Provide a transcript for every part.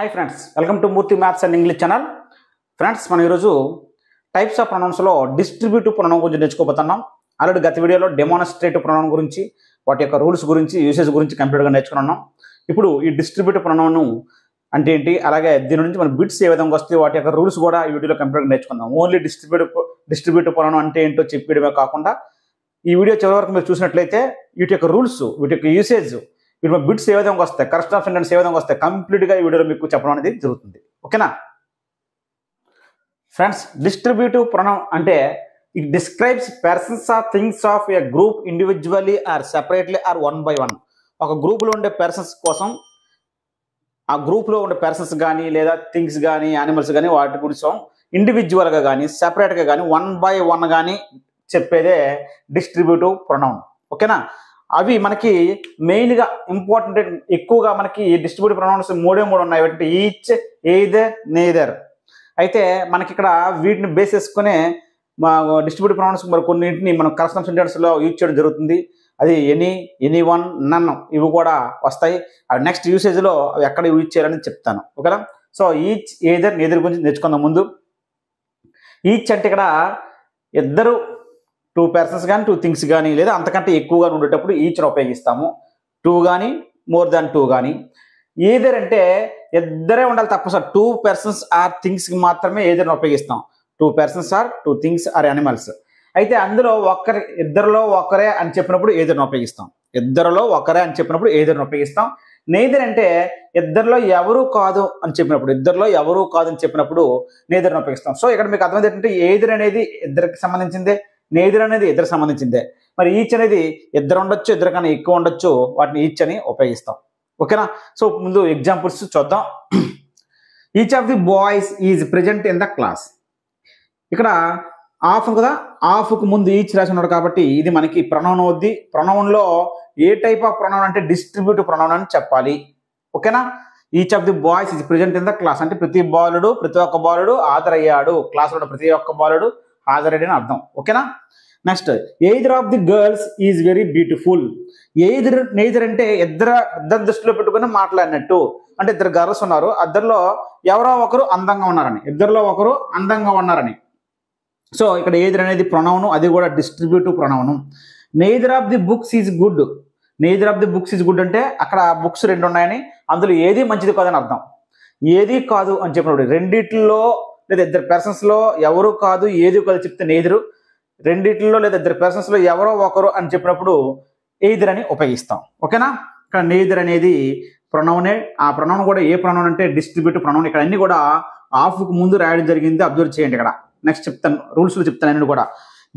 Hi friends, welcome to Murthy maths and English channel. Friends, మనం ఈరోజు types of ప్రొనౌన్స్లో distributive pronoun గురించి నేర్చుకోబోతున్నాం. Already గత వీడియోలో డెమాన్స్ట్రేటివ్ ప్రొనౌన్ గురించి, వాటి యొక్క రూల్స్ గురించి, యూసేజ్ గురించి కంప్లీట్గా నేర్చుకున్నాం. ఇప్పుడు ఈ డిస్ట్రిబ్యూటివ్ ప్రొనౌన్ అంటే ఏంటి, అలాగే దీని నుంచి మన బిట్స్ ఏ విధంగా వస్తాయి, వాటి యొక్క రూల్స్ కూడా ఈ వీడియోలో కంప్లీట్గా నేర్చుకుందాం. ఓన్లీ డిస్ట్రిబ్యూటివ్ ప్రొనౌన్ అంటే ఏంటో చెప్పడమే కాకుండా ఈ వీడియో చివరి వరకు మీరు చూసినట్లయితే వీటి యొక్క రూల్స్, వీటి యొక్క యూసేజ్, వీటి బిట్స్ ఏ విధంగా వస్తాయి, కరెక్షన్ ఆఫ్ సెంటెన్స్ ఏ విధంగా వస్తాయి, కంప్లీట్గా ఈ వీడియోలో మీకు చెప్పడం అనేది జరుగుతుంది. ఓకేనా ఫ్రెండ్స్, డిస్ట్రిబ్యూటివ్ ప్రొనౌన్ అంటే it describes persons or things of a group individually or separately or one by one. ఒక గ్రూప్లో ఉండే పర్సన్స్ కోసం, ఆ గ్రూప్లో ఉండే పర్సన్స్ కానీ లేదా థింగ్స్ కానీ యానిమల్స్ కానీ వాటి గురించి ఇండివిజువల్గా కానీ సెపరేట్గా కానీ వన్ బై వన్ కానీ చెప్పేదే డిస్ట్రిబ్యూటివ్ ప్రొనౌన్. ఓకేనా, అవి మనకి మెయిన్గా ఇంపార్టెంట్, ఎక్కువగా మనకి డిస్ట్రిబ్యూటివ్ ప్రొనౌన్స్ మూడు ఉన్నాయి. అంటే ఈచ్, ఎయిదర్, నెయిదర్. అయితే మనకి ఇక్కడ వీటిని బేస్ చేసుకునే మా డిస్ట్రిబ్యూటివ్ ప్రొనౌన్స్ మరి కొన్నింటిని మనం కరెక్షన్ సెంటెన్స్లో యూజ్ చేయడం జరుగుతుంది. అది ఎనీ, ఎనీ వన్, నన్ ఇవి కూడా వస్తాయి. అవి నెక్స్ట్ యూసేజ్లో అవి ఎక్కడ యూజ్ చేయాలని చెప్తాను. ఓకేనా, సో ఈచ్, ఎయిదర్, నెయిదర్ గురించి నేర్చుకుందాం. ముందు ఈచ్ అంటే ఇక్కడ ఇద్దరు, టూ పర్సన్స్ కానీ టూ థింగ్స్ కానీ లేదా అంతకంటే ఎక్కువగా ఉండేటప్పుడు ఈచ్ను ఉపయోగిస్తాము. టూ కానీ మోర్ దాన్ టూ కానీ. ఏదర్ అంటే ఇద్దరే ఉండాలి తప్ప సార్, టూ పర్సన్స్ ఆర్ థింగ్స్కి మాత్రమే ఏదర్ని ఉపయోగిస్తాం. Two persons or two things or animals. అయితే అందులో ఇద్దరిలో ఒకరే అని చెప్పినప్పుడు ఏదర్ని ఉపయోగిస్తాం. ఇద్దరిలో ఒకరే అని చెప్పినప్పుడు ఏదర్ని ఉపయోగిస్తాం. నెయిదర్ అంటే ఇద్దరిలో ఎవరు కాదు అని చెప్పినప్పుడు, ఇద్దరిలో ఎవరు కాదు అని చెప్పినప్పుడు నెయిదర్ని ఉపయోగిస్తాం. సో ఇక్కడ మీకు అర్థమైంది ఏంటంటే ఏదర్ అనేది ఇద్దరికి సంబంధించిందే, నెయిదర్ అనేది ఇద్దరికి సంబంధించిందే. మరి ఈచ్ అనేది ఇద్దరు ఉండొచ్చు, ఇద్దరు కన్నా ఎక్కువ ఉండొచ్చు, వాటిని ఈచ్ అని ఉపయోగిస్తాం. ఓకేనా, సో ముందు ఎగ్జాంపుల్స్ చూద్దాం. Each of the boys is present in the class. ఇక్కడ ఆఫ్ కదా, ఆఫ్కు ముందు ఈచ్ రాసి ఉన్నాడు కాబట్టి ఇది మనకి ప్రొనౌన్ అవుద్ది. ప్రొనౌన్లో ఏ టైప్ ఆఫ్ ప్రొనౌన్ అంటే డిస్ట్రిబ్యూటివ్ ప్రొనౌన్ అని చెప్పాలి. ఓకేనా, each of the boys is present in the class అంటే ప్రతి ఒక్క బాలుడు హాజరయ్యాడు, క్లాస్లో ప్రతి ఒక్క బాలుడు హాజరయ్యాడు అని అర్థం. ఓకేనా, next either of the girls is very beautiful. Neither అంటే ఇద్దరు దృష్టిలో పెట్టుకుని మాట్లాడినట్టు. అంటే ఇద్దరు గర్ల్స్ ఉన్నారు, ఇద్దరిలో ఎవరో ఒకరు అందంగా ఉన్నారని, ఇద్దరిలో ఒకరు అందంగా ఉన్నారని. సో ఇక్కడ ఎయిదర్ అనేది ప్రొనౌను, అది కూడా distributive pronoun. Neither of the books is good. Neither of the books is good అంటే అక్కడ బుక్స్ రెండు ఉన్నాయని, అందులో ఏది మంచిది కాదని అర్థం. ఏది కాదు అని చెప్పినప్పుడు రెండిట్లో లేదా ఇద్దరు పర్సన్స్లో ఎవరు కాదు ఏది కాదు చెప్తే నెయిదరు, రెండిట్లో లేదా ఇద్దరు పర్సన్స్లో ఎవరో ఒకరు అని చెప్పినప్పుడు ఎయిదర్ అని ఉపయోగిస్తాం. ఓకేనా, ఇక్కడ నెయిదర్ అనేది ప్రొనౌనే. ఆ ప్రొనౌన్ కూడా ఏ ప్రొనౌన్ అంటే డిస్ట్రిబ్యూటివ్ ప్రొనౌన్. ఇక్కడ అన్ని కూడా ఆఫ్కు ముందు రాయడం జరిగింది, అబ్జర్వ్ చేయండి. ఇక్కడ నెక్స్ట్ చెప్తాను, రూల్స్లో చెప్తాను అన్ని కూడా.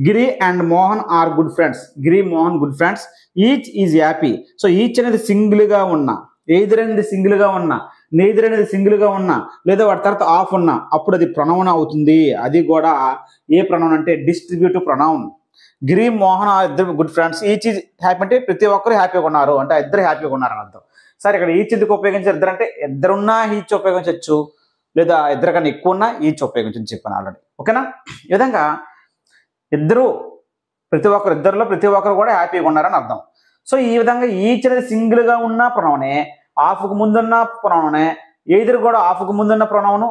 Giri and Mohan are good friends. Giri, Mohan good friends. Each is happy. So each అనేది సింగిల్గా ఉన్నా, ఎయిదర్ అనేది సింగిల్గా ఉన్నా, నెయిదర్ అనేది సింగిల్గా ఉన్నా, లేదా వాటి తర్వాత ఆఫ్ ఉన్నా అప్పుడు అది ప్రొనౌన్ అవుతుంది. అది కూడా ఏ ప్రొనౌన్ అంటే డిస్ట్రిబ్యూటివ్ ప్రొనౌన్. గిరి, మోహన్ ఇద్దరు good friends. Each is happy అంటే ప్రతి ఒక్కరు హ్యాపీగా ఉన్నారు అంటే ఇద్దరు హ్యాపీగా ఉన్నారు అని అర్థం. సరే, ఇక్కడ ఈచ్ ఎందుకు ఉపయోగించారు? ఇద్దరు అంటే ఇద్దరున్నా ఈచ్ ఉపయోగించవచ్చు, లేదా ఇద్దరు కన్నా ఎక్కువ ఉన్నా ఈచ్ ఉపయోగించని చెప్పాను ఆల్రెడీ. ఓకేనా, ఈ విధంగా ఇద్దరు ఇద్దరిలో ప్రతి ఒక్కరు కూడా హ్యాపీగా ఉన్నారని అర్థం. సో ఈ విధంగా ఈచ్ అనేది సింగిల్గా ఉన్న ప్రొనౌనే, ఆఫ్కు ముందున్న ప్రొనౌనే. ఎయిదర్ కూడా ఆఫ్కు ముందున్న ప్రొనౌను,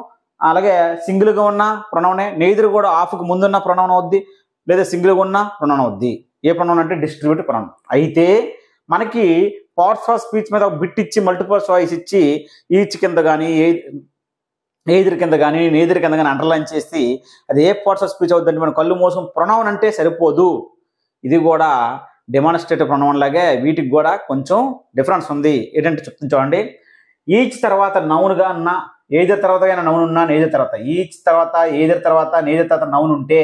అలాగే సింగిల్గా ఉన్న ప్రొనౌనే. నెయిదర్ కూడా ఆఫ్కు ముందున్న ప్రొనౌన్ అవుద్ది, లేదా సింగిల్గా ఉన్న ప్రొనౌన్ అవుద్ది. ఏ ప్రొనౌన్ అంటే డిస్ట్రిబ్యూటివ్ ప్రొనౌన్. అయితే మనకి పార్ట్స్ ఆఫ్ స్పీచ్ మీద ఒక బిట్ ఇచ్చి మల్టిపుల్ చాయిస్ ఇచ్చి ఈచ్ కింద కానీ ఎయిదర్ కింద కానీ నెయిదర్ కింద కానీ అండర్లైన్ చేసి అది ఏ పార్ట్స్ ఆఫ్ స్పీచ్ అవుతుందంటే మనం కళ్ళు మోసం ప్రొనౌన్ అంటే సరిపోదు. ఇది కూడా డెమాన్స్ట్రేటివ్ ప్రొనౌన్ లాగే వీటికి కూడా కొంచెం డిఫరెన్స్ ఉంది. ఏంటంటే చెప్తుంది చూడండి. ఈచ్ తర్వాత నౌన్గా ఉన్న, ఎయిదర్ తర్వాత నౌన్ ఉన్నా, నెయిదర్ తర్వాత, ఈచ్ తర్వాత ఎయిదర్ తర్వాత నెయిదర్ తర్వాత నౌన్ ఉంటే,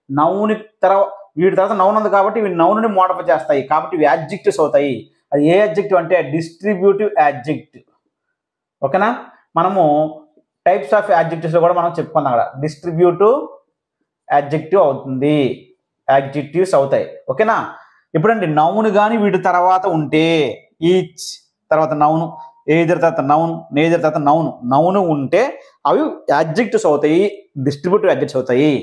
నౌన్ తర్వాత వీటి తర్వాత నౌన్ ఉంది కాబట్టి ఇవి నౌన్ని మోడిఫై చేస్తాయి కాబట్టి ఇవి యాడ్జెక్టివ్స్ అవుతాయి. అది ఏ యాడ్జెక్టివ్ అంటే డిస్ట్రిబ్యూటివ్ యాడ్జెక్టివ్. ఓకేనా, మనము టైప్స్ ఆఫ్ యాడ్జెక్టివ్స్లో కూడా మనం చెప్పుకుందాం. అక్కడ డిస్ట్రిబ్యూటివ్ యాడ్జెక్టివ్ అవుతుంది, యాడ్జెక్టివ్స్ అవుతాయి. ఓకేనా, ఇప్పుడండి నౌన్ కానీ వీటి తర్వాత ఉంటే, ఈచ్ తర్వాత నౌను, ఎయిదర్ తర్వాత నౌన్, నెయిదర్ తర్వాత నౌన్ ఉంటే అవి యాడ్జెక్టివ్స్ అవుతాయి, డిస్ట్రిబ్యూటివ్ యాడ్జెక్టివ్స్ అవుతాయి.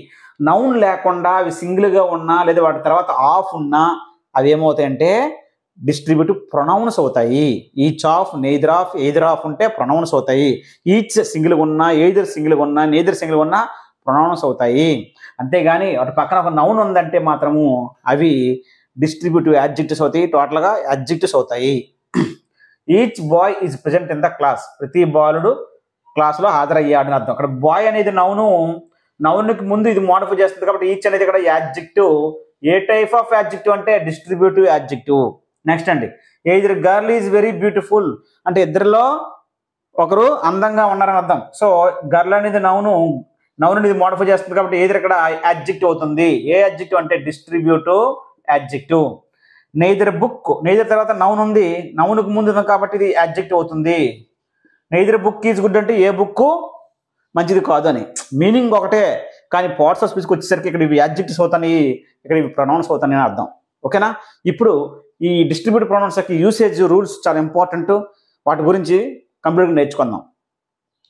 నౌన్ లేకుండా అవి సింగిల్గా ఉన్నా లేదా వాటి తర్వాత ఆఫ్ ఉన్నా అవి ఏమవుతాయంటే డిస్ట్రిబ్యూటివ్ ప్రొనౌన్స్ అవుతాయి. Each of, neither of, either of ఉంటే ప్రొనౌన్స్ అవుతాయి. ఈచ్ సింగిల్గా ఉన్నా, ఎయిదర్ సింగిల్గా ఉన్నా, నెయిదర్ సింగిల్గా ఉన్నా ప్రొనౌన్స్ అవుతాయి. అంతేగాని అటు పక్కన ఒక నౌన్ ఉందంటే మాత్రము అవి డిస్ట్రిబ్యూటివ్ యాడ్జెక్టివ్స్ అవుతాయి, టోటల్గా యాడ్జెక్టివ్స్ అవుతాయి. Each boy is present in the class. ప్రతి బాలుడు క్లాస్లో హాజరయ్యాడు అని అర్థం. అక్కడ బాయ్ అనేది నౌన్కి ముందు ఇది మోడిఫై చేస్తుంది కాబట్టి ఈచ్ అనేది ఇక్కడ adjective. A type of adjective అంటే డిస్ట్రిబ్యూటివ్ యాడ్జెక్టివ్. నెక్స్ట్ అండి, either girl is very beautiful అంటే ఇద్దరిలో ఒకరు అందంగా ఉన్నారని అర్థం. సో గర్ల్ అనేది నౌన్ అనేది మోడిఫై చేస్తుంది కాబట్టి ఎయిదర్ ఇక్కడ యాడ్జెక్టివ్ అవుతుంది. ఏ యాడ్జెక్టివ్ అంటే distributive adjective. Neither book, neither తర్వాత నౌన్ ఉంది, నౌన్కు ముందు ఉంది కాబట్టి ఇది యాడ్జెక్టివ్ అవుతుంది. నెయిదర్ బుక్ ఈజ్ గుడ్ అంటే ఏ బుక్ మంచిది కాదు అని మీనింగ్ ఒకటే, కానీ పార్ట్స్ ఆఫ్ స్పీచ్కి వచ్చేసరికి ఇక్కడ ఇవి యాడ్జెక్టివ్స్ అవుతాయి, ఇక్కడ ఇవి ప్రొనౌన్స్ అవుతాయి అని అర్థం. ఓకేనా? ఇప్పుడు ఈ డిస్ట్రిబ్యూటివ్ ప్రొనౌన్స్ యొక్క యూసేజ్ రూల్స్ చాలా ఇంపార్టెంట్. వాటి గురించి కంప్లీట్గా నేర్చుకుందాం.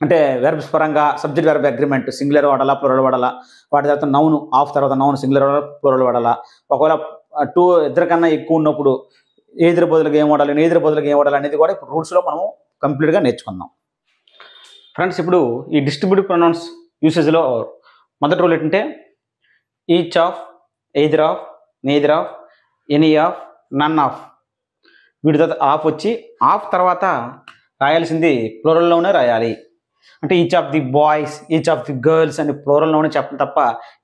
అంటే వెర్బ్స్ పరంగా సబ్జెక్ట్ వెర్బ్ అగ్రిమెంట్, సింగులర్ వాడాలా, ప్లూరల్ వాడాలా, వాటి తర్వాత నౌన్, ఆఫ్ తర్వాత నౌన్, సింగులర్ వాడాలా, ప్లూరల్ వాడాలా, ఒకవేళ ఇద్దరు కన్నా ఎక్కువ ఉన్నప్పుడు ఎయిదర్ బదులుగా ఏం వాడాలి, నెయిదర్ బదులుగా ఏం వాడాలి అనేది కూడా ఇప్పుడు రూల్స్లో మనం కంప్లీట్గా నేర్చుకుందాం. ఫ్రెండ్స్, ఇప్పుడు ఈ డిస్ట్రిబ్యూటివ్ ప్రొనౌన్స్ యూసేజ్లో మొదటి రూల్ ఏంటంటే each of, either of, neither of, any of, none of. వీటి తర్వాత ఆఫ్ వచ్చి ఆఫ్ తర్వాత రాయాల్సింది ప్లూరల్లోనే రాయాలి. అంటే each of the boys, each of the girls అని ప్లూరల్లోనే చెప్పడం తప్ప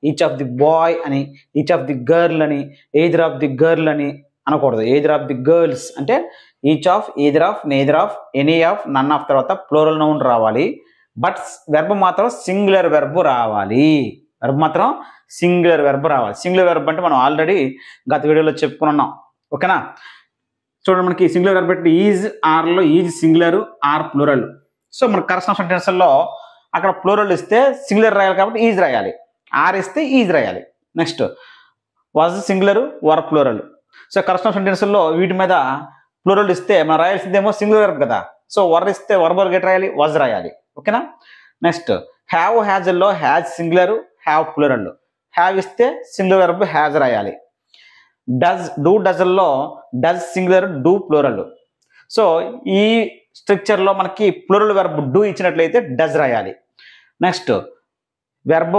ఈచ్ ఆఫ్ ది బాయ్ అని, ఈచ్ ఆఫ్ ది గర్ల్ అని, ఎయిదర్ ఆఫ్ ది గర్ల్ అని అనకూడదు. ఎయిదర్ ఆఫ్ ది గర్ల్స్ అంటే each of, either of, neither of, any of, none of తర్వాత ప్లూరల్ నౌన్ రావాలి. బట్ వెర్బ్ మాత్రం సింగులర్ వెర్బ్ రావాలి. Verb మాత్రం సింగులర్ వెర్బ్ రావాలి. సింగులర్ వెర్బ్ అంటే మనం ఆల్రెడీ గత వీడియోలో చెప్పుకున్నాం. ఓకేనా? చూడండి, మనకి సింగులర్ వెర్బ్ అంటే ఈజ్, ఆర్లో is singular, are plural. So మనకు కరెక్షన్ సెంటెన్స్లో అక్కడ ప్లూరల్ ఇస్తే సింగులర్ రాయాలి కాబట్టి ఈజ్ రాయాలి, ఆర్ ఇస్తే ఈజ్ రాయాలి. Next was singular, were plural. So correction సెంటెన్స్లో వీటి మీద ప్లూరల్ ఇస్తే మనం రాయాల్సిందేమో సింగులర్ వెర్బ్ కదా. సో వర్ ఇస్తే వర్బల్ గెట్ రాయాలి, వాజ్ రాయాలి. ఓకేనా? నెక్స్ట్ హ్యావ్, హ్యాజ్లో has singular, have plural. Have ఇస్తే సింగులర్ వెర్బ్ హ్యాజ్ రాయాలి. డజ్, డూ డజల్లో does singular, do plural. So ఈ స్ట్రక్చర్లో మనకి ప్లూరల్ వెర్బ్ డూ ఇచ్చినట్లయితే డజ్ రాయాలి. నెక్స్ట్ వెర్బ్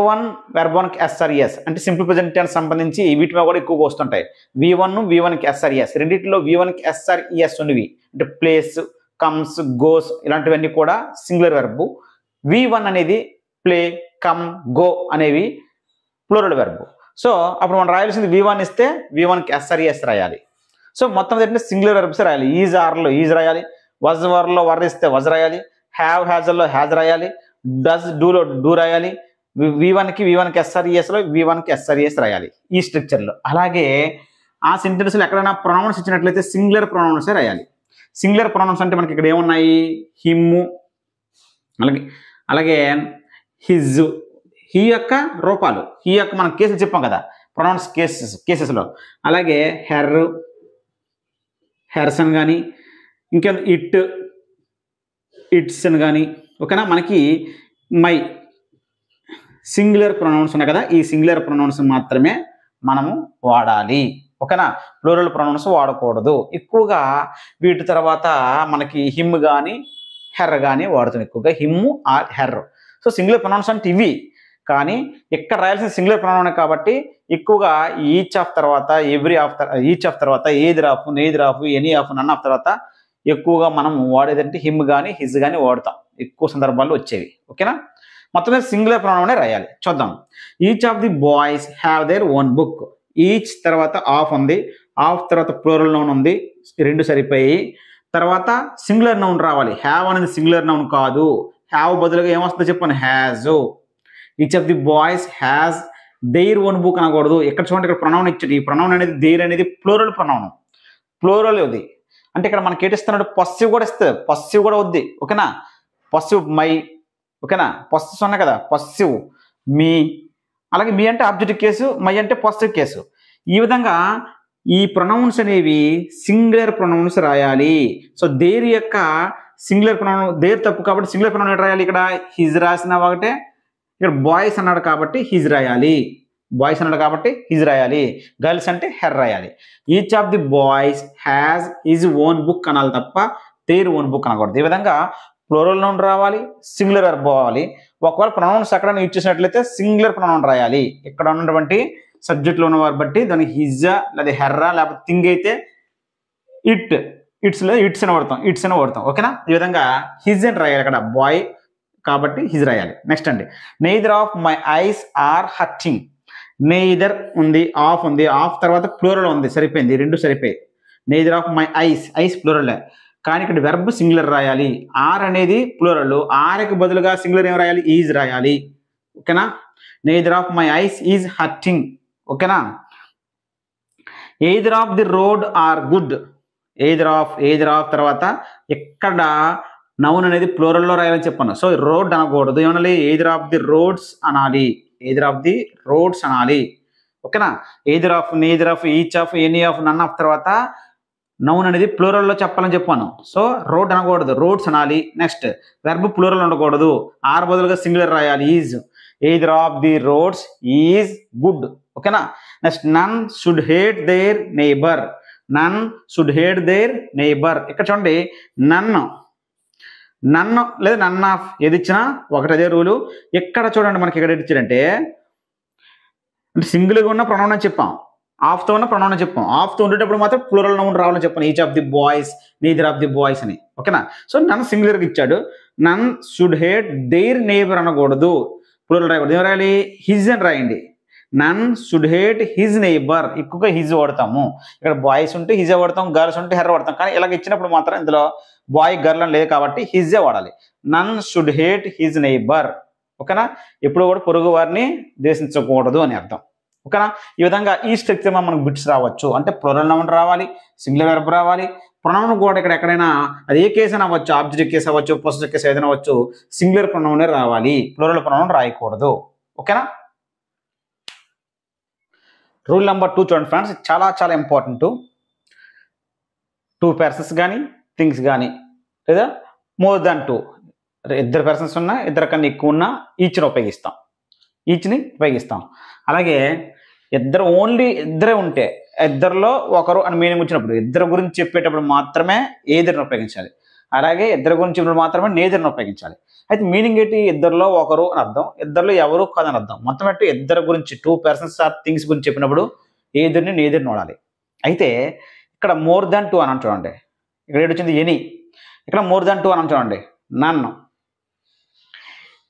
వన్కి ఎస్ఆర్ఎస్ అంటే సింపుల్ ప్రెజెంట్ టెన్స్ సంబంధించి వీటి మీద కూడా ఎక్కువగా వస్తుంటాయి. V1కి ఎస్ఆర్ఎస్, రెండింటిలో V1కి ఎస్ఆర్ఈఎస్ ఉన్నవి అంటే ప్లేస్, కమ్స్, గోస్ ఇలాంటివన్నీ కూడా సింగులర్ వెర్బ్. V1 అనేది ప్లే, కమ్, గో అనేవి ప్లూరల్ వెర్బ్. సో అప్పుడు మనం రాయాల్సింది V1 ఇస్తే V1కి ఎస్ఆర్ఈఎస్ రాయాలి. సో మొత్తం ఏంటంటే సింగులర్ వెర్బ్స్ రాయాలి. ఈజ్, ఆర్లో ఈజ్ రాయాలి, వజ్, వర్లో వర్ ఇస్తే వజ్ రాయాలి, హ్యావ్, హ్యాజ్లో హ్యాజ్ రాయాలి, డజ్, డూలో డూ రాయాలి, V1కి ఎస్ఆర్ఈఎస్లో V1కి ఎస్ఆర్ఈఎస్ రాయాలి ఈ స్ట్రక్చర్లో. అలాగే ఆ సెంటెన్స్లో ఎక్కడైనా ప్రొనౌన్స్ ఇచ్చినట్లయితే సింగులర్ ప్రొనౌన్సే రాయాలి. సింగులర్ ప్రొనౌన్స్ అంటే మనకి ఇక్కడ ఏమున్నాయి, హిమ్, అలాగే హిజ్, హీ యొక్క రూపాలు, హీ యొక్క మనం కేసులు చెప్పాం కదా ప్రొనౌన్స్ కేసెస్లో. అలాగే హెర్, హెర్సన్ కానీ, ఇంకా ఇట్స్ అని కానీ. ఓకేనా? మనకి మై సింగులర్ ప్రొనౌన్స్ ఉన్నాయి కదా, ఈ సింగులర్ ప్రొనౌన్స్ మాత్రమే మనము వాడాలి. ఓకేనా? ప్లూరల్ ప్రొనౌన్స్ వాడకూడదు. ఎక్కువగా వీటి తర్వాత మనకి హిమ్ కానీ హెర్ కానీ వాడుతుంది, ఎక్కువగా him or her. So singular pronouns అంటే ఇవి, కానీ ఇక్కడ రాయాల్సిన సింగులర్ ప్రొనౌన్ కాబట్టి ఎక్కువగా ఈచ్ ఆఫ్ తర్వాత, ఎవ్రీ ఆఫ్, ఈచ్ ఆఫ్ తర్వాత either of, neither of, any of, none of తర్వాత ఎక్కువగా మనం వాడేదంటే హిమ్ కానీ హిజ్ కానీ వాడతాం, ఎక్కువ సందర్భాల్లో వచ్చేవి. ఓకేనా? మొత్తం మీద సింగులర్ ప్రొనౌనే రాయాలి. చూద్దాం. Each of the boys have their own book. Each తర్వాత ఆఫ్ ఉంది, ఆఫ్ తర్వాత ప్లూరల్ నౌన్ ఉంది, రెండు సరిపోయి. తర్వాత సింగులర్ నౌన్ రావాలి. హ్యావ్ అనేది సింగులర్ నౌన్ కాదు, హ్యావ్ బదులుగా ఏమొస్తుందో చెప్పండి, has. Each of the boys has their own book అనకూడదు. ఇక్కడ చూడండి, ఇక్కడ ప్రొనౌన్ ఇచ్చాడు. ఈ ప్రొనౌన్ అనేది దేర్ అనేది ప్లూరల్ ప్రొనౌన్, ప్లూరల్ ఇది. అంటే ఇక్కడ మనకి ఏటిస్తున్నాడు, పస్సివ్ కూడా ఇస్తుంది, పస్సివ్ కూడా వద్ది. ఓకేనా? పస్సివ్ మై. ఓకేనా? పస్సివ్స్ ఉన్నాయి కదా, పస్సివ్ మీ, అలాగే మీ అంటే ఆబ్జెక్టివ్ కేసు, మై అంటే పాజిటివ్ కేసు. ఈ విధంగా ఈ ప్రొనౌన్స్ అనేవి సింగులర్ ప్రొనౌన్స్ రాయాలి. సో దేర్ యొక్క సింగులర్ ప్రొనౌన్, దేర్ తప్పు కాబట్టి సింగులర్ ప్రొనౌన్ రాయాలి. ఇక్కడ హిజ్ రాసిన ఒకటే, ఇక్కడ బాయ్స్ అన్నాడు కాబట్టి హిజ్ రాయాలి. బాయ్స్ అన్నాడు కాబట్టి హిజ్ రాయాలి, గర్ల్స్ అంటే హెర్ రాయాలి. Each of the boys has his own book అనాలి తప్ప దేర్ ఓన్ బుక్ అనకూడదు. ఈ విధంగా ప్లూరల్ నౌన్ రావాలి, సింగులర్ వర్బ్ అవ్వాలి. ఒకవేళ ప్రొనౌన్స్ అక్కడ యూజ్ చేసినట్లయితే సింగులర్ ప్రొనౌన్ రాయాలి. ఇక్కడ ఉన్నటువంటి సబ్జెక్ట్లో ఉన్న వారు బట్టి దానికి హిజ్జా లేదా హెర్రా లేకపోతే థింగ్ అయితే ఇట్స్ లేదా ఇట్స్ అని వాడతాం. ఓకేనా? ఈ విధంగా హిజ్ అని రాయాలి. అక్కడ బాయ్ కాబట్టి హిజ్ రాయాలి. నెక్స్ట్ అండి, neither of my eyes are hurting. Neither ఉంది, ఆఫ్ ఉంది, ఆఫ్ తర్వాత ప్లూరల్ ఉంది, సరిపోయింది, రెండు సరిపోయి. Neither of my eyes plural, కానీ ఇక్కడ వెర్బ్ సింగులర్ రాయాలి. ఆర్ అనేది ప్లూరల్, ఆర్కి బదులుగా సింగులర్ ఏం రాయాలి? ఈజ్ రాయాలి. ఓకేనా? Neither of my eyes is hurting. ఓకేనా? Either of the road are good. Either of తర్వాత ఎక్కడ నౌన్ అనేది ప్లూరల్లో రాయాలని చెప్పాను. సో రోడ్ అనకూడదు, ఏమనాలి? ఎయిదర్ ఆఫ్ ది రోడ్స్ అనాలి. ఓకేనా? Either of, neither of, each of, any of, none of తర్వాత నౌన్ అనేది ప్లూరల్లో చెప్పాలని చెప్పాను. సో రోడ్ అనకూడదు, రోడ్స్ అనాలి. నెక్స్ట్ వెర్బ్ ప్లూరల్ ఉండకూడదు, ఆర్ బదులుగా సింగులర్ రాయాలి, is. Either of the roads is good. ఓకేనా? Next none should hate their neighbour. ఇక్కడ చూడండి, నన్ను లేదా నన్ ఆఫ్ ఏది ఇచ్చినా ఒకటదే రూలు. ఎక్కడ చూడండి మనకి ఇక్కడ ఇచ్చారంటే సింగిల్గా ఉన్న ప్రొనౌన్ అని చెప్పాం, ఆఫ్తో ఉన్న ప్రొనౌన్ అని చెప్పాం. ఆఫ్తో ఉండేటప్పుడు మాత్రం ప్లూరల్ నౌన్ రావాలని చెప్పాను, each of the boys, neither of the boys అని. ఓకేనా? సో నన్ సింగులర్గా ఇచ్చాడు. నన్ షుడ్ హేట్ దేర్ నైబర్ అనకూడదు, ప్లూరల్ రాయకూడదు. ఏం రాయాలి? హిజ్ అని రాయండి. నన్ షుడ్ హేట్ హిజ్ నైబర్, ఎక్కువగా హిజ్ వాడతాము. ఇక్కడ బాయ్స్ ఉంటే హిజే వాడతాం, గర్ల్స్ ఉంటే హెర్ వాడతాం. కానీ ఇలాగ ఇచ్చినప్పుడు మాత్రం ఇందులో బాయ్ గర్ల్ అని లేదు కాబట్టి హిజే వాడాలి. నన్ షుడ్ హేట్ హిజ్ నైబర్. ఓకేనా? ఎప్పుడు కూడా పొరుగు వారిని ద్వేషించకూడదు అని అర్థం. ఓకేనా? ఈ విధంగా ఈ స్ట్రక్చర్ మనకు బిట్స్ రావచ్చు. అంటే ప్లూరల్ నౌన్ రావాలి, సింగులర్ వెర్బ్ రావాలి, ప్రొనౌన్ కూడా ఇక్కడ ఎక్కడైనా అది ఏ కేసు అయినా అవ్వచ్చు, ఆబ్జెక్ట్ కేసు అవ్వచ్చు, పొసెసివ్ కేసు ఏదైనా అవ్వచ్చు, సింగులర్ ప్రొనౌనే రావాలి, ప్లూరల్ ప్రొనౌన్ రాయకూడదు. ఓకేనా? రూల్ నెంబర్ 2 చూడండి ఫ్రెండ్స్, చాలా ఇంపార్టెంట్. 2 పర్సన్స్ కానీ థింగ్స్ కానీ లేదా మోర్ దాన్ 2, 2 పర్సన్స్ ఉన్నా, 2 కన్నా ఎక్కువ ఉన్నా ఈచ్ని ఉపయోగిస్తాం. అలాగే ఇద్దరే ఉంటే, ఇద్దరిలో ఒకరు అని మీనింగ్ వచ్చినప్పుడు, ఇద్దరు గురించి చెప్పేటప్పుడు మాత్రమే ఏదర్ని ఉపయోగించాలి. అలాగే ఇద్దరు గురించి చెప్పినప్పుడు మాత్రమే నేదర్ని ఉపయోగించాలి. అయితే మీనింగ్ ఏంటి? ఇద్దరిలో ఒకరు అని అర్థం, ఇద్దరిలో ఎవరు కాదని అర్థం. మొత్తం అంటే ఇద్దరు గురించి 2 పర్సన్స్ ఆర్ థింగ్స్ గురించి చెప్పినప్పుడు ఏదర్ని నేదర్ని వాడాలి. అయితే ఇక్కడ మోర్ దాన్ 2 అని చూడండి, ఇక్కడ ఏడు ఎనీ, ఇక్కడ మోర్ దాన్ 2 అని చూడండి, నన్ను.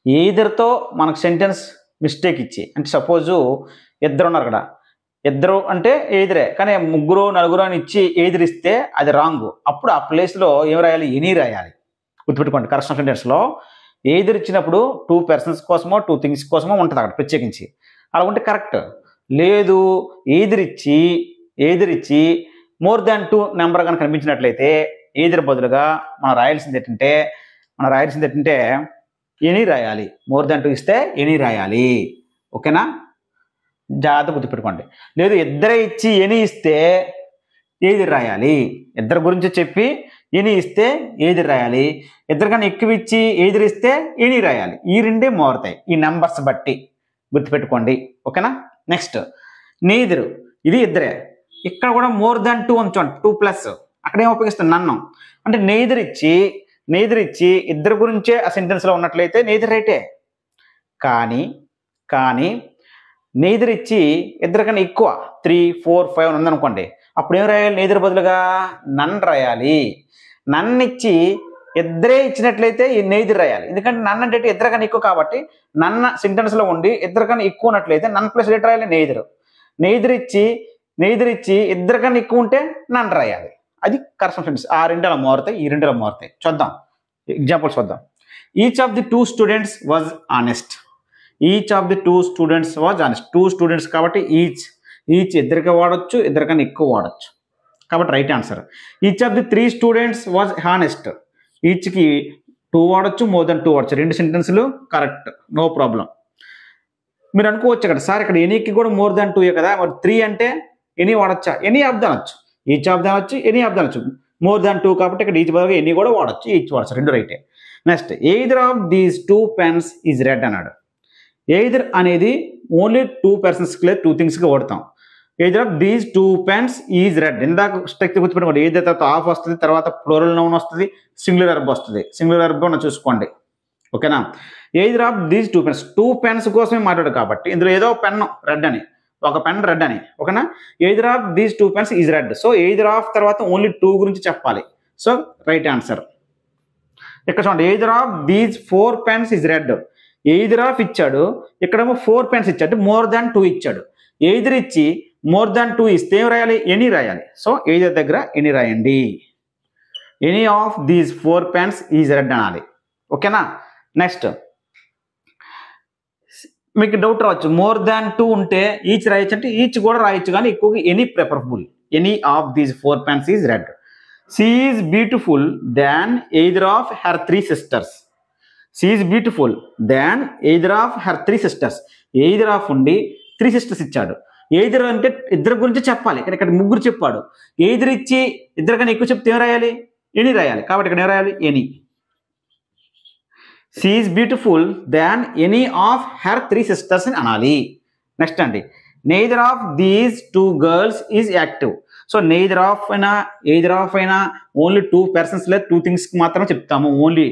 ఏదర్తో మనకు సెంటెన్స్ మిస్టేక్ ఇచ్చి, అంటే సపోజు ఇద్దరు ఉన్నారు, అక్కడ ఇద్దరు అంటే ఏదిరే, కానీ 3 4 అని ఇచ్చి ఏదిరిస్తే అది రాంగ్. అప్పుడు ఆ ప్లేస్లో ఏం రాయాలి? ఎనీ రాయాలి. గుర్తుపెట్టుకోండి, కరెక్షన్ సెంటెన్స్లో ఏదిరి ఇచ్చినప్పుడు 2 పర్సన్స్ కోసమో 2 థింగ్స్ కోసమో ఉంటుంది అక్కడ ప్రత్యేకించి, అలా ఉంటే కరెక్ట్. లేదు ఏదిరిచ్చి మోర్ దాన్ 2 నెంబర్ కనుక కనిపించినట్లయితే ఏదిరి బదులుగా మనం రాయాల్సింది ఏంటంటే ఎనీ రాయాలి. మోర్ దాన్ 2 ఇస్తే ఎనీ రాయాలి. ఓకేనా? జాగ్రత్త గుర్తుపెట్టుకోండి. లేదు ఇద్దరే ఇచ్చి ఎనీ ఇస్తే ఏది రాయాలి. ఇద్దరు గురించి చెప్పి ఎనీ ఇస్తే ఏది రాయాలి. ఇద్దరికన్నా ఎక్కువ ఇచ్చి ఏది ఇస్తే ఎనీ రాయాలి. ఈ రెండే మారుతాయి ఈ నెంబర్స్ బట్టి, గుర్తుపెట్టుకోండి. ఓకేనా? నెక్స్ట్ నీదరు, ఇది ఇద్దరే. ఇక్కడ కూడా మోర్ దాన్ 2 ఉంచండి, 2+. అక్కడేం ఉపయోగిస్తాను? నన్ను. అంటే నెయిదర్ ఇచ్చి ఇద్దరు గురించే ఆ సెంటెన్స్లో ఉన్నట్లయితే నెయిదర్ రైటే. కానీ నెయిదర్ ఇచ్చి ఇద్దరికన్నా ఎక్కువ 3 4 5 ఉందనుకోండి, అప్పుడు ఏం రాయాలి? నెయిదర్ బదులుగా నన్ రాయాలి. నన్ను ఇచ్చి ఇద్దరే ఇచ్చినట్లయితే నెయిదర్ రాయాలి. ఎందుకంటే నన్ను అంటే ఇద్దరికన్నా ఎక్కువ కాబట్టి, నన్న సెంటెన్స్లో ఉండి ఇద్దరికన్నా ఎక్కువ ఉన్నట్లయితే నన్ ప్లస్ ఏట్ రాయాలి? నెయిదర్ ఇచ్చి ఇద్దరికన్నా ఎక్కువ ఉంటే నన్ను రాయాలి. అది కరెక్షన్ సెంటెన్స్. ఆ రెండు అలా మారుతాయి, ఈ రెండు అలా మారుతాయి. చూద్దాం, ఎగ్జాంపుల్స్ చూద్దాం. Each of the 2 students was honest. Each of the 2 students was honest. 2 students కాబట్టి ఈచ్ ఇద్దరికి వాడచ్చు, ఇద్దరికన్నా ఎక్కువ వాడచ్చు కాబట్టి right answer. Each of the 3 students was honest. ఈచ్కి 2 వాడచ్చు, మోర్ దెన్ 2 వాడచ్చు. 2 సెంటెన్స్లు కరెక్ట్, నో ప్రాబ్లం. మీరు అనుకోవచ్చు ఇక్కడ, సార్ ఇక్కడ ఎనీకి కూడా మోర్ దాన్ 2 కదా, మరి 3 అంటే ఎనీ వాడచ్చా? ఎనీ ఆఫ్ ది అనొచ్చు, ఈచ్ ఆఫ్ ది అనొచ్చు, ఎనీ ఆఫ్ ది అనొచ్చు. మోర్ దాన్ 2 కాబట్టి ఇక్కడ ఈచ్ బదులుగా ఎనీ కూడా వాడచ్చు, ఈచ్ వాడచ్చు, రెండు రైటే. Next either of these 2 pens is red అన్నాడు. ఎయిదర్ అనేది ఓన్లీ 2 పర్సన్స్కి లేదు 2 థింగ్స్కి వాడతాం. Either of these 2 pens is red. ఇందాక స్ట్రక్చర్ గుర్తుపెట్టుకోండి. ఏదైతే తర్వాత ఆఫ్ వస్తుంది, తర్వాత ప్లూరల్ నౌన్ వస్తుంది, సింగులర్ వెర్బ్ వస్తుంది. సింగులర్ వెర్బ్ మనం చూసుకోండి. ఓకేనా. Either of these 2 pens, 2 pens కోసమే మాట్లాడు కాబట్టి ఇందులో ఏదో పెన్ రెడ్ అని, ఒక పెన్ రెడ్ అని. ఓకేనా. Either of these 2 pens is red. So either of తర్వాత ఓన్లీ 2 గురించి చెప్పాలి. So right answer. ఇక్కడ చూడండి, either of these 4 pens is red. Either of ఇచ్చాడు, ఇక్కడేమో 4 పెన్స్ ఇచ్చాడు, మోర్ దాన్ 2 ఇచ్చాడు. ఎయిదర్ ఇచ్చి మోర్ దాన్ 2 ఇస్తే ఏం రాయాలి? ఎనీ రాయాలి. సో ఎయిదర్ దగ్గర ఎనీ రాయండి. Any of these 4 pens is red అనాలి. ఓకేనా. నెక్స్ట్ మీకు డౌట్ రావచ్చు, మోర్ దాన్ 2 ఉంటే ఈచ్ రాయొచ్చు అంటే ఈచ్ కూడా రాయొచ్చు, కానీ ఎక్కువగా any preferable. Any of these 4 pens is red. She is beautiful than either of her 3 sisters. She is beautiful than either of her 3 sisters. Either of ఉండి 3 sisters ఇచ్చాడు. either అంటే ఇద్దరు గురించి చెప్పాలి. ఇక్కడ ముగ్గురు చెప్పాడు. either ఇచ్చి ఇద్దరు కన్నా ఎక్కువ చెప్తే ఏం రాయాలి? ఎనీ రాయాలి. కాబట్టి ఇక్కడ ఏం రాయాలి? Any. She is beautiful than any of her 3 sisters అని అనాలి. నెక్స్ట్ అండి, neither of these 2 girls is active. So neither of అయినా ఎయిదర్ ఆఫ్ అయినా ఓన్లీ 2 పర్సన్స్ లేదు 2 థింగ్స్కి మాత్రమే చెప్తాము. ఓన్లీ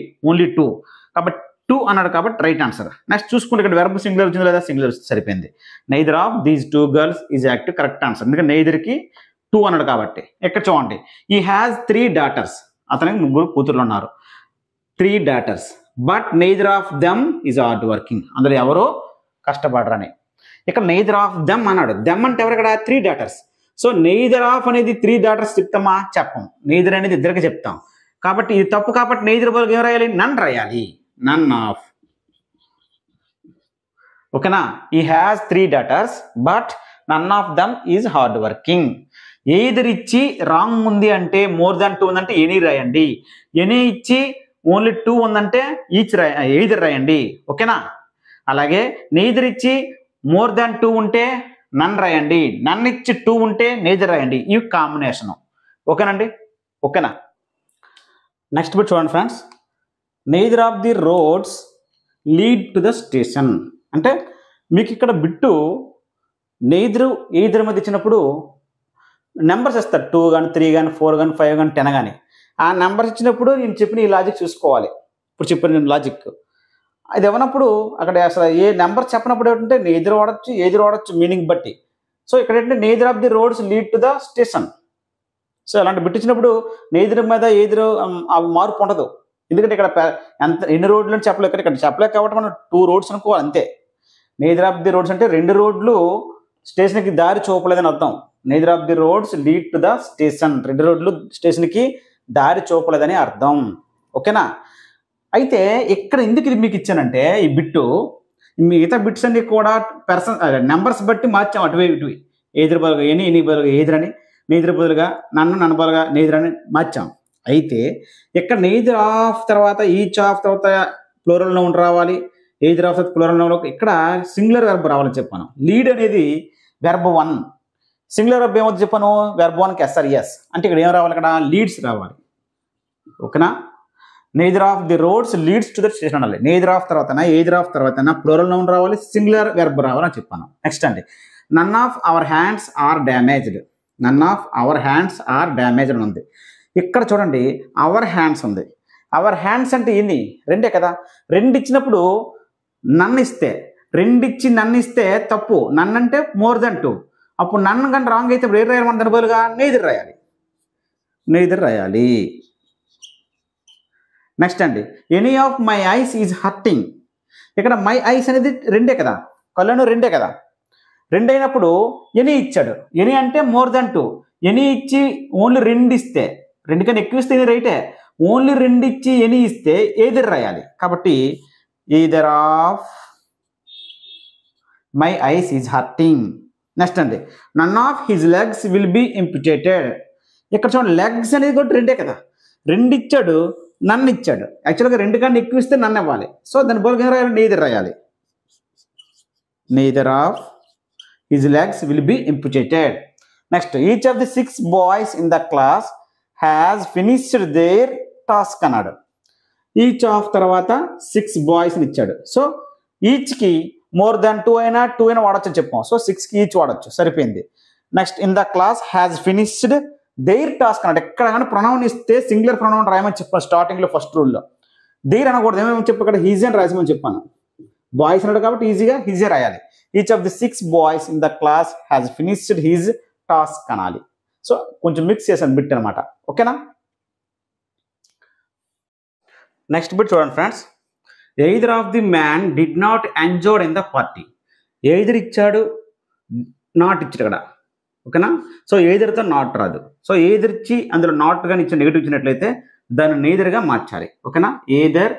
2 కాబట్టి 2 అన్నాడు కాబట్టి రైట్ ఆన్సర్. నెక్స్ట్ చూసుకుంటే ఇక్కడ వెర్బ్ సింగులర్ వచ్చింది లేదా? సింగులర్ సరిపోయింది. Neither of these 2 girls is active, correct answer. ఎందుకంటే నెయిదర్కి 2 అన్నాడు కాబట్టి. ఇక్కడ చూడండి, ఈ హ్యాస్ 3 డాటర్స్. అతనికి 3 కూతుర్లు ఉన్నారు. 3 daughters but neither of them is hard working. అందులో ఎవరో కష్టపడరని. ఇక్కడ నెయిదర్ ఆఫ్ దెమ్ అన్నాడు. దెమ్ అంటే ఎవరు? ఇక్కడ 3 డాటర్స్. సో నెయిదర్ ఆఫ్ అనేది 3 డాటర్స్ చెప్తామా? చెప్పం. నెయిదర్ అనేది ఇద్దరికి చెప్తాం కాబట్టి ఇది తప్పు. కాబట్టి నెయిదర్ బదులు ఏం రాయాలి? నన్ రాయాలి. None of. ఓకేనా. He has 3 daughters but none of them is hard working. Either ఇచ్చి రాంగ్ ఉంది అంటే, మోర్ దాన్ 2 ఉందంటే ఎనీ రాయండి. ఎనీ ఇచ్చి ఓన్లీ 2 ఉందంటే ఈచ్ ఎయిదర్ రాయండి. ఓకేనా. అలాగే నెయిదర్ ఇచ్చి మోర్ దాన్ 2 ఉంటే నన్ రాయండి. నన్ ఇచ్చి 2 ఉంటే నేదర్ రాయండి. ఈ కాంబినేషను. ఓకేనండి. ఓకేనా. నెక్స్ట్ బిట్ చూడండి friends. Neither of the roads lead to the station. అంటే మీకు ఇక్కడ బిట్టు ఎయిదర్ మధ్య ఇచ్చినప్పుడు నెంబర్స్ ఇస్తారు. 2 కానీ 3 కానీ 4 కానీ 5 కానీ 10 కానీ. ఆ నెంబర్స్ ఇచ్చినప్పుడు నేను చెప్పిన ఈ లాజిక్ చూసుకోవాలి. ఇప్పుడు చెప్పిన నేను లాజిక్ అది ఇవ్వనప్పుడు అక్కడ అసలు ఏ నెంబర్ చెప్పినప్పుడు ఏంటంటే ఎదురు వాడచ్చు మీనింగ్ బట్టి. సో ఇక్కడ ఏంటంటే neither of the roads lead to the station. So అలాంటి బిట్టించినప్పుడు నెయిదర్ మీద ఎదురు మార్పు ఉండదు. ఎందుకంటే ఇక్కడ ఎన్ని రోడ్లు అని చెప్పలేక ఇక్కడ చెప్పలేక కాబట్టి మనం 2 రోడ్స్ అనుకోవాలి అంతే. నెయిదర్ ఆఫ్ ది రోడ్స్ అంటే 2 రోడ్లు స్టేషన్కి దారి చూపలేదని అర్థం. Neither of the roads lead to the station. 2 రోడ్లు స్టేషన్కి దారి చూపలేదని అర్థం. ఓకేనా. అయితే ఇక్కడ ఎందుకు ఇది మీకు ఇచ్చానంటే ఈ బిట్టు మిగతా బిట్స్ అన్ని కూడా నెంబర్స్ బట్టి మార్చాం అటువే ఇటువి. ఎదురు బదులుగా ఎనీ బదులుగా ఎదురని, నెయిదర్ బదులుగా నన్ను బదులుగా నెయిదర్ అని మార్చాం. అయితే ఇక్కడ నెయిదర్ ఆఫ్ తర్వాత ఈచ్ ఆఫ్ తర్వాత ప్లూరల్ నౌన్ రావాలి. ఎయిదర్ ఆఫ్ ప్లూరల్ నౌన్ ఇక్కడ సింగులర్ వెర్బ్ రావాలని చెప్పాను. లీడ్ అనేది వెర్బ్ 1. సింగులర్ వెర్బ్ ఏమవుతుంది చెప్పాను? వెర్బ్ 1కి SRES అంటే ఇక్కడ ఏం రావాలి? ఇక్కడ లీడ్స్ రావాలి. ఓకేనా. Neither of the roads leads to the station అనాలి. నెయిదర్ ఆఫ్ తర్వాత ఎయిదర్ ఆఫ్ తర్వాత ప్లూరల్ నౌన్ రావాలి, సింగులర్ వెర్బ్ రావాలని చెప్పాను. నెక్స్ట్ అండి, none of our hands are damaged. None of our hands are damaged ఉంది. ఇక్కడ చూడండి అవర్ హ్యాండ్స్ ఉంది. అవర్ హ్యాండ్స్ అంటే ఎన్ని? 2 కదా. 2 ఇచ్చినప్పుడు నన్ను ఇస్తే, 2 ఇచ్చి నన్ను ఇస్తే తప్పు. నన్ను అంటే మోర్ దెన్ 2. అప్పుడు నన్ను కానీ రాంగ్ అయితే ఇప్పుడు ఏం రాయాలి? మన దాని బదులుగా నెయిదర్ రాయాలి. నెయిదర్ రాయాలి. నెక్స్ట్ అండి, any of my eyes is hurting. ఇక్కడ మై ఐస్ అనేది 2 కదా, కళ్ళను 2 కదా. 2 అయినప్పుడు ఎనీ ఇచ్చాడు. ఎనీ అంటే మోర్ దాన్ 2. ఎనీ ఇచ్చి ఓన్లీ 2 ఇస్తే, 2 కన్నా ఎక్కువ ఇస్తే రైటే. ఓన్లీ 2 ఇచ్చి ఎనీ ఇస్తే ఎయిదర్ రాయాలి. కాబట్టి either of my eyes is hurting. Next అండి, none of his legs will be amputated. ఇక్కడ చూడండి లెగ్స్ అనేది కూడా 2 కదా. 2 ఇచ్చాడు, నన్ను ఇచ్చాడు. యాక్చువల్గా 2 కన్నా ఎక్కువ ఇస్తే నన్ను ఇవ్వాలి. సో దాని బదులుగా ఏం రాయాలి? నెయిదర్ రాయాలి. Neither of his legs will be amputated. Next, each of the 6 boys in the class has finished their task అన్నాడు. ఈచ్ ఆఫ్ తర్వాత 6 బాయ్స్ని ఇచ్చాడు. సో ఈచ్కి మోర్ దాన్ 2 అయినా 2 అయినా వాడచ్చు అని చెప్పాం. సో 6కి ఈచ్ వాడచ్చు, సరిపోయింది. Next in the class has finished their task అన్నట్టు ఎక్కడ కానీ ప్రొనౌన్ ఇస్తే సింగులర్ ప్రొనౌన్ రాయమని చెప్పాను స్టార్టింగ్లో ఫస్ట్ రూల్లో. దేర్ అనకూడదు, ఏమేమి చెప్పి ఇక్కడ ఈజీ అని రాసామని చెప్పాను. బాయ్స్ అన్నాడు కాబట్టి ఈజీగా రాయాలి. Each of the 6 boys in the class has finished his task అనాలి. సో కొంచెం మిక్స్ చేశాను బిట్ అనమాట. ఓకేనా. నెక్స్ట్ బిట్ చూడండి friends. Either of the man did not enjoy in the party. Either ఇచ్చాడు, నాట్ ఇచ్చాడు ఇక్కడ. ఓకేనా. సో ఎయిదర్తో నాట్ రాదు. సో ఎయిదర్ ఇచ్చి అందులో నాట్ కానీ ఇచ్చి నెగిటివ్ ఇచ్చినట్లయితే దాన్ని నెయిదర్గా మార్చాలి. ఓకేనా. ఎయిదర్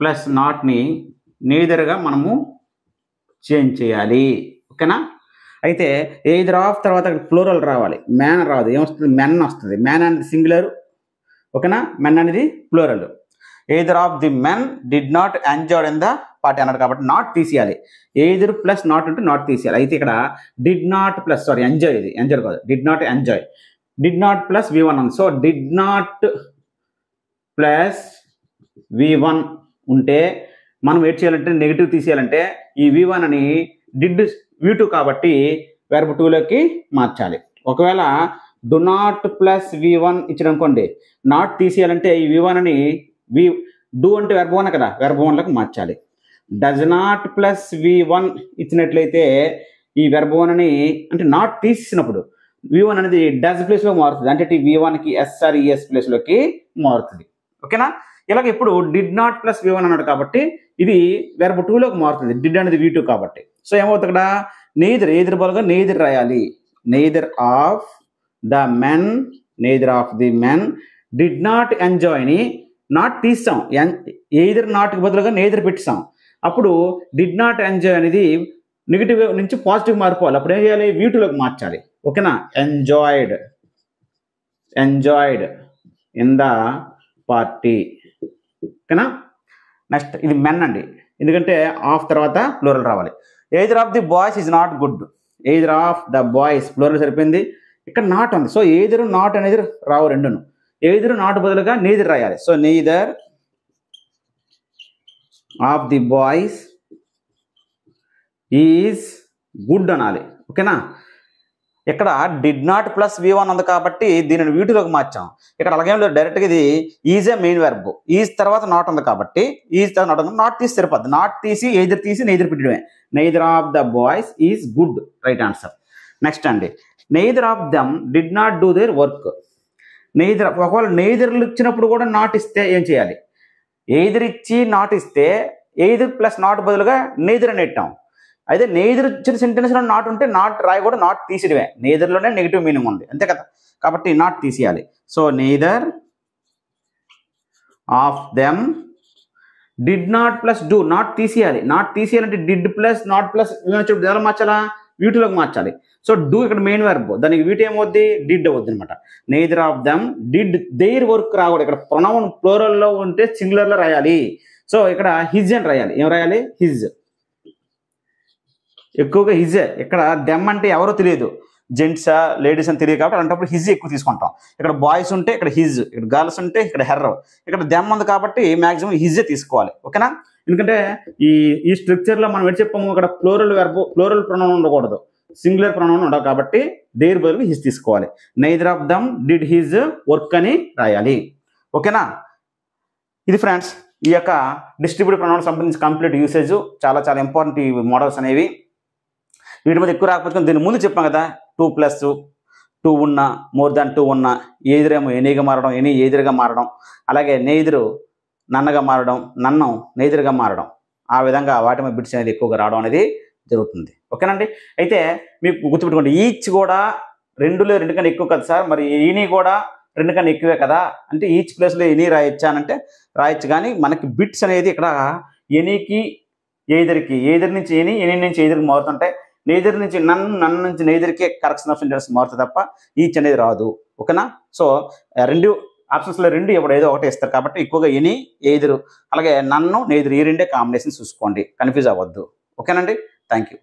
ప్లస్ నాట్ని నెయిదర్గా మనము చేంజ్ చేయాలి. ఓకేనా. అయితే ఎయిదర్ ఆఫ్ తర్వాత ప్లూరల్ రావాలి, మ్యాన్ రాదు. ఏమొస్తుంది? మెన్ వస్తుంది. మ్యాన్ అనేది సింగులర్. ఓకేనా. మెన్ అనేది plural. Either of the men did not enjoy in the party అన్నాడు కాబట్టి నాట్ తీసేయాలి. ఎయిదర్ ప్లస్ నాట్ ఉంటే నాట్ తీసేయాలి. అయితే ఇక్కడ డిడ్ నాట్ ప్లస్ ఎంజాయ్, ఇది ఎంజాయ్ కాదు, did not enjoy. Did not plus V1 ఉంది. So did not plus V1 ఉంటే మనం ఏం చేయాలంటే నెగిటివ్ తీసేయాలంటే ఈ V1 అని డిడ్ V2 కాబట్టి వెర్బ్ 2లోకి మార్చాలి. ఒకవేళ డు నాట్ ప్లస్ V1 ఇచ్చాడు అనుకోండి, నాట్ తీసేయాలంటే ఈ V1 అని డూ అంటే వెర్బ్ 1 కదా, వెర్బ్ 1లోకి మార్చాలి. డజ్ నాట్ ప్లస్ V1 ఇచ్చినట్లయితే ఈ వెర్బ్ 1 అని అంటే నాట్ తీసినప్పుడు V1 అనేది డజ్ ప్లేస్లో మారుతుంది. అంటే V1కి SRES ప్లేస్లోకి మారుతుంది. ఓకేనా. ఇలాగ ఇప్పుడు డిడ్ నాట్ ప్లస్ V1 అన్నాడు కాబట్టి ఇది వెర్బ్ 2లోకి మారుతుంది. డిడ్ అనేది V2 కాబట్టి. సో ఏమవుతుంది ఇక్కడ నెయిదర్, ఎయిదర్ బదులుగా నెయిదర్ రాయాలి. Neither of the men, neither of the men did not ఎంజాయ్ని నాట్ తీసాం, ఎయిదర్ నాట్కి బదులుగా నెయిదర్ పెట్టాం. అప్పుడు డిడ్ నాట్ ఎంజాయ్ అనేది నెగిటివ్ నుంచి పాజిటివ్ మారిపోవాలి. అప్పుడు ఏం చేయాలి? V2లోకి మార్చాలి. ఓకేనా. Enjoyed in the party. ఓకేనా. నెక్స్ట్ ఇది మెన్ అండి, ఎందుకంటే ఆఫ్ తర్వాత ప్లూరల్ రావాలి. Either of the boys is not good. Either of the boys plural సరిపోయింది. ఇక్కడ నాట్ ఉంది. సో ఎయిదర్ నాట్ అనేది రావు రెండును. ఎయిదర్ నాట్ బదులుగా నెయిదర్ రాయాలి. So neither of the boys is good అనాలి. ఓకేనా. ఇక్కడ డిడ్ నాట్ ప్లస్ V1 ఉంది కాబట్టి దీనిని V2లోకి మార్చాం. ఇక్కడ అలాగే డైరెక్ట్గా ఇది ఈజే మెయిన్ వెర్బ్, ఈజ్ తర్వాత నాట్ ఉంది కాబట్టి ఈజ్ తర్వాత నాట్ ఉంది, నాట్ తీసి సరిపోద్ది. నాట్ తీసి ఎయిదర్ తీసి నెయిదర్ పెట్టడమే. Neither of the boys is good, right answer. Next అండి, neither of them did not do their work. Neither, ఒకవేళ నెయిదర్లు ఇచ్చినప్పుడు కూడా నాట్ ఇస్తే ఏం చేయాలి? ఎయిదర్ ఇచ్చి నాట్ ఇస్తే ఎయిదర్ ప్లస్ నాట్ బదులుగా నెయిదర్ అని పెట్టాం. అయితే నెయిదర్ ఇచ్చిన సెంటెన్స్లో నాట్ ఉంటే నాట్ రాయకూడదు, నాట్ తీసేయడమే. నెయిదర్లోనే నెగిటివ్ మీనింగ్ ఉంది, అంతే కదా, కాబట్టి నాట్ తీసేయాలి. So neither of them did not plus do, not తీసేయాలి. నాట్ తీసేయాలంటే డిడ్ ప్లస్ నాట్ ప్లస్ ఎలా మార్చాలా? V2లోకి మార్చాలి. సో డూ ఇక్కడ మెయిన్ వెర్బ్, దానికి V2 ఏమవుద్ది? డిడ్ అవుద్ది అనమాట. Neither of them did their work రాకూడదు. ఇక్కడ ప్రొనౌన్ ప్లూరల్లో ఉంటే సింగులర్లో రాయాలి. సో ఇక్కడ హిజ్ అని రాయాలి. ఏం రాయాలి? హిజ్. ఎక్కువగా హిజే. ఇక్కడ దెమ్ అంటే ఎవరో తెలియదు, జెంట్సా లేడీస్ అని తెలియదు కాబట్టి అలాంటప్పుడు హిజ్ ఎక్కువ తీసుకుంటాం. ఇక్కడ బాయ్స్ ఉంటే ఇక్కడ హిజ్, ఇక్కడ గర్ల్స్ ఉంటే ఇక్కడ హెర్, ఇక్కడ దెమ్ ఉంది కాబట్టి మ్యాక్సిమం హిజే తీసుకోవాలి. ఓకేనా. ఎందుకంటే ఈ స్ట్రక్చర్లో మనం ఎటు చెప్పాము, ఇక్కడ ప్లూరల్ వెర్బ్, ప్లూరల్ ప్రొనౌన్ ఉండకూడదు, సింగులర్ ప్రొనౌన్ ఉండవు కాబట్టి దేర్ బదులు హిజ్ తీసుకోవాలి. Neither of them did his work అని రాయాలి. ఓకేనా. ఇది ఫ్రెండ్స్ ఈ యొక్క డిస్ట్రిబ్యూటివ్ ప్రొనౌన్ సంబంధించి కంప్లీట్ యూసేజ్. చాలా చాలా ఇంపార్టెంట్ ఈ మోడల్స్ అనేవి. వీటి మీద ఎక్కువ రాకపోతే దీని ముందు చెప్పాం కదా, 2+2 ఉన్నా, మోర్ దాన్ 2 ఉన్నా, ఎయిదరేమో ఎనీగా మారడం, ఎనీ ఎయిదర్గా మారడం, అలాగే నెయిదరు నన్నగా మారడం, నన్ను నెయిదర్గా మారడం, ఆ విధంగా వాటి మీద బిట్స్ అనేది ఎక్కువగా రావడం అనేది జరుగుతుంది. ఓకేనండి. అయితే మీకు గుర్తుపెట్టుకోండి, ఈచ్ కూడా 2 కన్నా ఎక్కువ కదా సార్, మరి ఎనీ కూడా 2 కన్నా ఎక్కువే కదా అంటే ఈచ్ ప్లేస్లో ఎనీ రాయొచ్చా అంటే రాయొచ్చు. కానీ మనకి బిట్స్ అనేది ఇక్కడ ఎనీకి ఎయిదర్కి, ఎయిదర్ నుంచి ఎనీ, ఎనీ నుంచి ఎయిదర్కి మారుతుంటాయి. నెయిదర్ నుంచి నన్ను నుంచి నెయిదర్కే కరెక్షన్ ఆఫ్ సెంటెన్స్ మారుతుంది తప్ప ఈచ్ అనేది రాదు. ఓకేనా. సో 2 ఆప్షన్స్లో 2 ఎప్పుడు ఏదో ఒకటి ఇస్తారు కాబట్టి ఎక్కువగా ఎనీ, ఎయిదరు, అలాగే నన్ను, నెయిదర్, ఈ 2 కాంబినేషన్ చూసుకోండి, కన్ఫ్యూజ్ అవ్వద్దు. ఓకేనండి. Thank you.